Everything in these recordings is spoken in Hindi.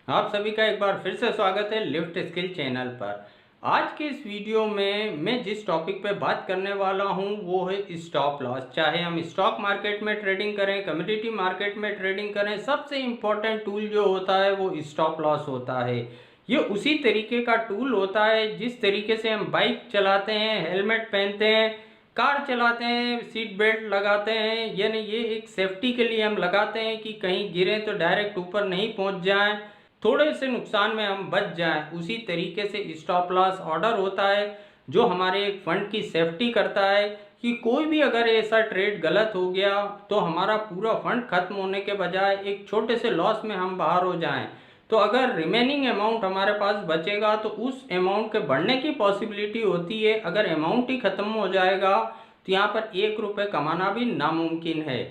आप सभी का एक बार फिर से स्वागत है लिफ्ट स्किल चैनल पर। आज के इस वीडियो में मैं जिस टॉपिक पे बात करने वाला हूं वो है स्टॉप लॉस। चाहे हम स्टॉक मार्केट में ट्रेडिंग करें, कमोडिटी मार्केट में ट्रेडिंग करें, सबसे इम्पोर्टेंट टूल जो होता है वो स्टॉप लॉस होता है। ये उसी तरीके का टूल होता है जिस तरीके से हम बाइक चलाते हैं, हेलमेट पहनते हैं, कार चलाते हैं, सीट बेल्ट लगाते हैं, यानी ये एक सेफ्टी के लिए हम लगाते हैं कि कहीं गिरें तो डायरेक्ट ऊपर नहीं पहुंच जाएं, थोड़े से नुकसान में हम बच जाएं। उसी तरीके से स्टॉप लॉस ऑर्डर होता है जो हमारे एक फंड की सेफ्टी करता है कि कोई भी अगर ऐसा ट्रेड गलत हो गया तो हमारा पूरा फंड खत्म होने के बजाय एक छोटे से लॉस में हम बाहर हो जाएं। तो अगर रिमेनिंग अमाउंट हमारे पास बचेगा तो उस अमाउंट के बढ़ने की पॉसिबिलिटी होती है। अगर अमाउंट ही खत्म हो जाएगा तो यहाँ पर 1 रुपये कमाना भी नामुमकिन है।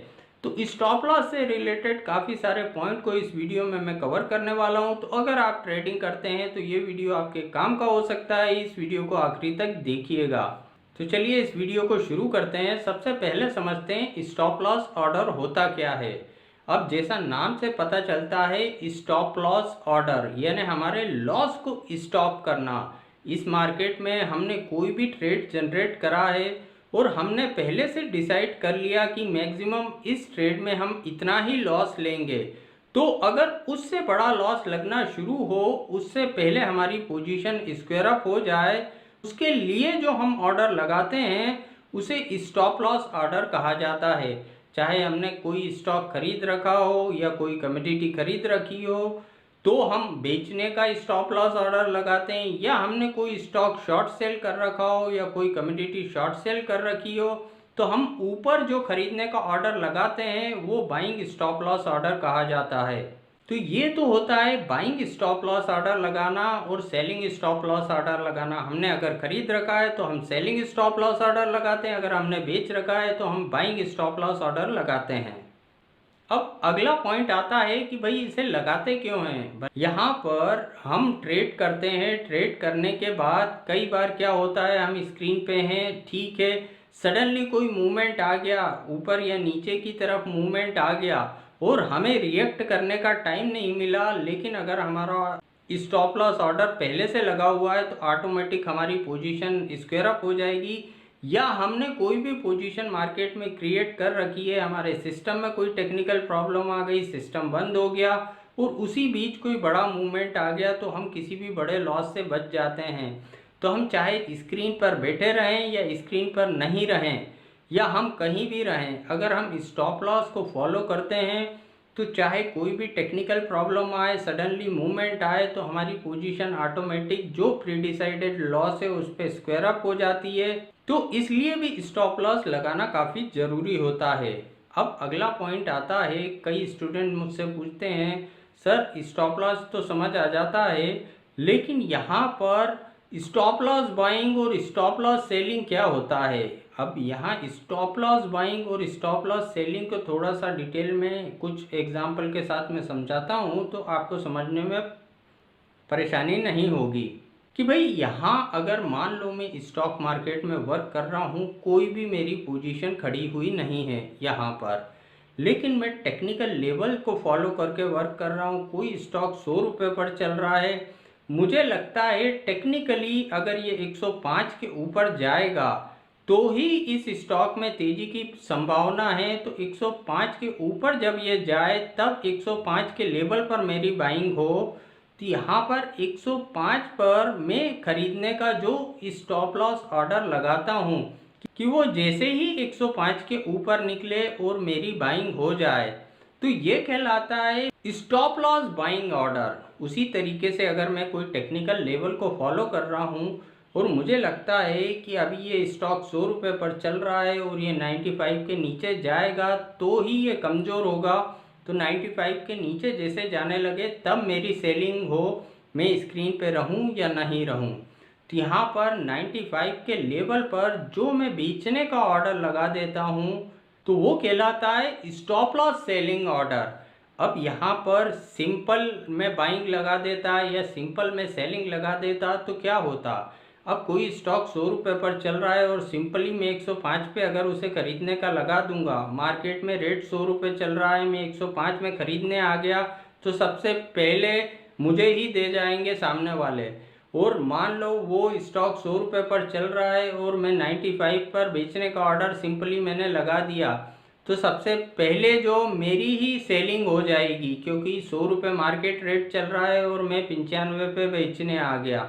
तो स्टॉप लॉस से रिलेटेड काफ़ी सारे पॉइंट को इस वीडियो में मैं कवर करने वाला हूं। तो अगर आप ट्रेडिंग करते हैं तो ये वीडियो आपके काम का हो सकता है। इस वीडियो को आखिरी तक देखिएगा। तो चलिए इस वीडियो को शुरू करते हैं। सबसे पहले समझते हैं स्टॉप लॉस ऑर्डर होता क्या है। अब जैसा नाम से पता चलता है स्टॉप लॉस ऑर्डर यानी हमारे लॉस को स्टॉप करना। इस मार्केट में हमने कोई भी ट्रेड जनरेट करा है और हमने पहले से डिसाइड कर लिया कि मैक्सिमम इस ट्रेड में हम इतना ही लॉस लेंगे। तो अगर उससे बड़ा लॉस लगना शुरू हो, उससे पहले हमारी पोजीशन स्क्वायर अप हो जाए, उसके लिए जो हम ऑर्डर लगाते हैं उसे स्टॉप लॉस ऑर्डर कहा जाता है। चाहे हमने कोई स्टॉक खरीद रखा हो या कोई कमोडिटी खरीद रखी हो तो हम बेचने का स्टॉप लॉस ऑर्डर लगाते हैं, या हमने कोई स्टॉक शॉर्ट सेल कर रखा हो या कोई कमोडिटी शॉर्ट सेल कर रखी हो तो हम ऊपर जो खरीदने का ऑर्डर लगाते हैं वो बाइंग स्टॉप लॉस ऑर्डर कहा जाता है। तो ये तो होता है बाइंग स्टॉप लॉस ऑर्डर लगाना और सेलिंग स्टॉप लॉस ऑर्डर लगाना। हमने अगर खरीद रखा है तो हम सेलिंग स्टॉप लॉस ऑर्डर लगाते हैं, अगर हमने बेच रखा है तो हम बाइंग स्टॉप लॉस ऑर्डर लगाते हैं। अब अगला पॉइंट आता है कि भाई इसे लगाते क्यों हैं। यहाँ पर हम ट्रेड करते हैं, ट्रेड करने के बाद कई बार क्या होता है, हम स्क्रीन पे हैं, ठीक है, सडनली कोई मूवमेंट आ गया, ऊपर या नीचे की तरफ मूवमेंट आ गया और हमें रिएक्ट करने का टाइम नहीं मिला। लेकिन अगर हमारा स्टॉप लॉस ऑर्डर पहले से लगा हुआ है तो ऑटोमेटिक हमारी पोजीशन स्क्वायर अप हो जाएगी। या हमने कोई भी पोजीशन मार्केट में क्रिएट कर रखी है, हमारे सिस्टम में कोई टेक्निकल प्रॉब्लम आ गई, सिस्टम बंद हो गया और उसी बीच कोई बड़ा मूवमेंट आ गया तो हम किसी भी बड़े लॉस से बच जाते हैं। तो हम चाहे स्क्रीन पर बैठे रहें या स्क्रीन पर नहीं रहें या हम कहीं भी रहें, अगर हम स्टॉप लॉस को फॉलो करते हैं तो चाहे कोई भी टेक्निकल प्रॉब्लम आए, सडनली मूवमेंट आए तो हमारी पोजीशन ऑटोमेटिक जो प्री डिसाइडेड लॉस है उस पर स्क्वायर अप हो जाती है। तो इसलिए भी स्टॉप लॉस लगाना काफ़ी ज़रूरी होता है। अब अगला पॉइंट आता है, कई स्टूडेंट मुझसे पूछते हैं सर स्टॉप लॉस तो समझ आ जाता है लेकिन यहाँ पर स्टॉप लॉस बाइंग और स्टॉप लॉस सेलिंग क्या होता है। अब यहाँ स्टॉप लॉस बाइंग और स्टॉप लॉस सेलिंग को थोड़ा सा डिटेल में कुछ एग्जांपल के साथ मैं समझाता हूँ तो आपको समझने में परेशानी नहीं होगी। कि भाई यहाँ अगर मान लो मैं स्टॉक मार्केट में वर्क कर रहा हूँ, कोई भी मेरी पोजीशन खड़ी हुई नहीं है यहाँ पर, लेकिन मैं टेक्निकल लेवल को फॉलो करके वर्क कर रहा हूँ। कोई स्टॉक 100 रुपये पर चल रहा है, मुझे लगता है टेक्निकली अगर ये 105 के ऊपर जाएगा तो ही इस स्टॉक में तेजी की संभावना है। तो 105 के ऊपर जब ये जाए तब 105 के लेवल पर मेरी बाइंग हो। तो यहाँ पर 105 पर मैं खरीदने का जो स्टॉप लॉस ऑर्डर लगाता हूँ कि वो जैसे ही 105 के ऊपर निकले और मेरी बाइंग हो जाए तो ये कहलाता है स्टॉप लॉस बाइंग ऑर्डर। उसी तरीके से अगर मैं कोई टेक्निकल लेवल को फॉलो कर रहा हूँ और मुझे लगता है कि अभी ये स्टॉक 100 रुपये पर चल रहा है और ये 95 के नीचे जाएगा तो ही ये कमज़ोर होगा, तो 95 के नीचे जैसे जाने लगे तब मेरी सेलिंग हो, मैं स्क्रीन पे रहूं या नहीं रहूं। तो यहाँ पर 95 के लेवल पर जो मैं बेचने का ऑर्डर लगा देता हूँ तो वो कहलाता है स्टॉप लॉस सेलिंग ऑर्डर। अब यहाँ पर सिंपल में बाइंग लगा देता या सिंपल में सेलिंग लगा देता तो क्या होता। अब कोई स्टॉक 100 रुपये पर चल रहा है और सिंपली मैं 105 पे अगर उसे खरीदने का लगा दूंगा, मार्केट में रेट 100 रुपये चल रहा है, मैं 105 में खरीदने आ गया तो सबसे पहले मुझे ही दे जाएंगे सामने वाले। और मान लो वो स्टॉक 100 रुपये पर चल रहा है और मैं 95 पर बेचने का ऑर्डर सिंपली मैंने लगा दिया, तो सबसे पहले जो मेरी ही सेलिंग हो जाएगी, क्योंकि 100 रुपये मार्केट रेट चल रहा है और मैं 95 पे बेचने आ गया।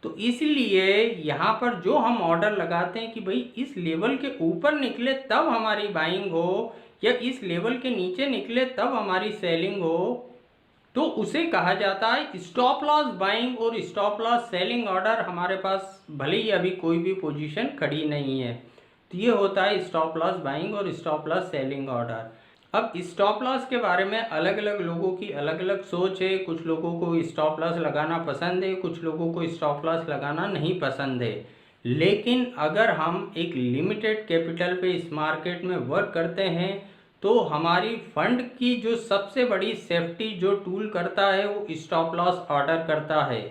तो इसलिए यहाँ पर जो हम ऑर्डर लगाते हैं कि भाई इस लेवल के ऊपर निकले तब हमारी बाइंग हो, या इस लेवल के नीचे निकले तब हमारी सेलिंग हो, तो उसे कहा जाता है स्टॉप लॉस बाइंग और स्टॉप लॉस सेलिंग ऑर्डर। हमारे पास भले ही अभी कोई भी पोजीशन खड़ी नहीं है, तो ये होता है स्टॉप लॉस बाइंग और स्टॉप लॉस सेलिंग ऑर्डर। अब स्टॉप लॉस के बारे में अलग अलग लोगों की अलग अलग सोच है। कुछ लोगों को स्टॉप लॉस लगाना पसंद है, कुछ लोगों को स्टॉप लॉस लगाना नहीं पसंद है। लेकिन अगर हम एक लिमिटेड कैपिटल पे इस मार्केट में वर्क करते हैं, तो हमारी फंड की जो सबसे बड़ी सेफ्टी जो टूल करता है वो स्टॉप लॉस ऑर्डर करता है।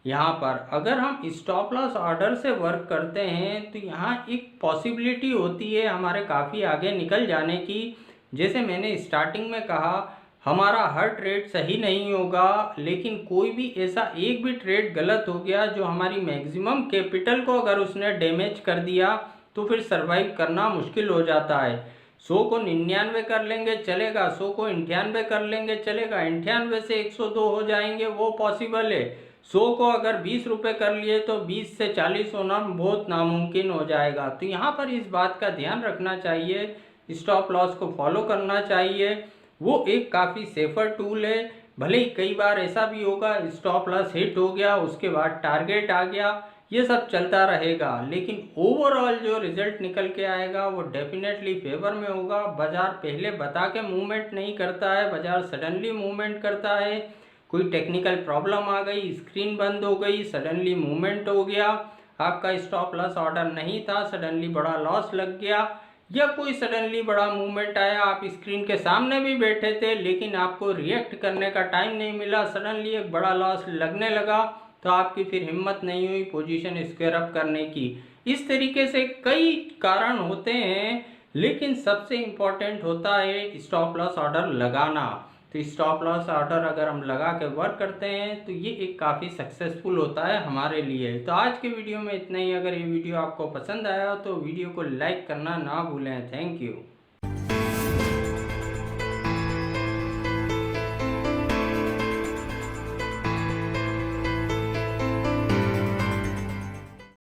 यहाँ पर अगर हम स्टॉप लॉस ऑर्डर से वर्क करते हैं तो यहाँ एक पॉसिबिलिटी होती है हमारे काफ़ी आगे निकल जाने की। जैसे मैंने स्टार्टिंग में कहा, हमारा हर ट्रेड सही नहीं होगा, लेकिन कोई भी ऐसा एक भी ट्रेड गलत हो गया जो हमारी मैक्सिमम कैपिटल को अगर उसने डैमेज कर दिया, तो फिर सर्वाइव करना मुश्किल हो जाता है। 100 को 99 कर लेंगे चलेगा, 100 को 98 कर लेंगे चलेगा, 98 से 102 हो जाएंगे वो पॉसिबल है। 100 को अगर 20 रुपये कर लिए तो 20 से 40 होना बहुत नामुमकिन हो जाएगा। तो यहाँ पर इस बात का ध्यान रखना चाहिए, स्टॉप लॉस को फॉलो करना चाहिए। वो एक काफ़ी सेफर टूल है। भले ही कई बार ऐसा भी होगा स्टॉप लॉस हिट हो गया, उसके बाद टारगेट आ गया, ये सब चलता रहेगा, लेकिन ओवरऑल जो रिजल्ट निकल के आएगा वो डेफिनेटली फेवर में होगा। बाजार पहले बता के मूवमेंट नहीं करता है, बाजार सडनली मूवमेंट करता है। कोई टेक्निकल प्रॉब्लम आ गई, स्क्रीन बंद हो गई, सडनली मूवमेंट हो गया, आपका स्टॉप लॉस ऑर्डर नहीं था, सडनली बड़ा लॉस लग गया, या कोई सडनली बड़ा मूवमेंट आया, आप स्क्रीन के सामने भी बैठे थे लेकिन आपको रिएक्ट करने का टाइम नहीं मिला, सडनली एक बड़ा लॉस लगने लगा, तो आपकी फिर हिम्मत नहीं हुई पोजीशन स्क्वायर अप करने की। इस तरीके से कई कारण होते हैं, लेकिन सबसे इम्पॉर्टेंट होता है स्टॉप लॉस ऑर्डर लगाना। तो स्टॉप लॉस ऑर्डर अगर हम लगा के वर्क करते हैं तो ये एक काफ़ी सक्सेसफुल होता है हमारे लिए। तो आज के वीडियो में इतना ही। अगर ये वीडियो आपको पसंद आया तो वीडियो को लाइक करना ना भूलें। Thank you.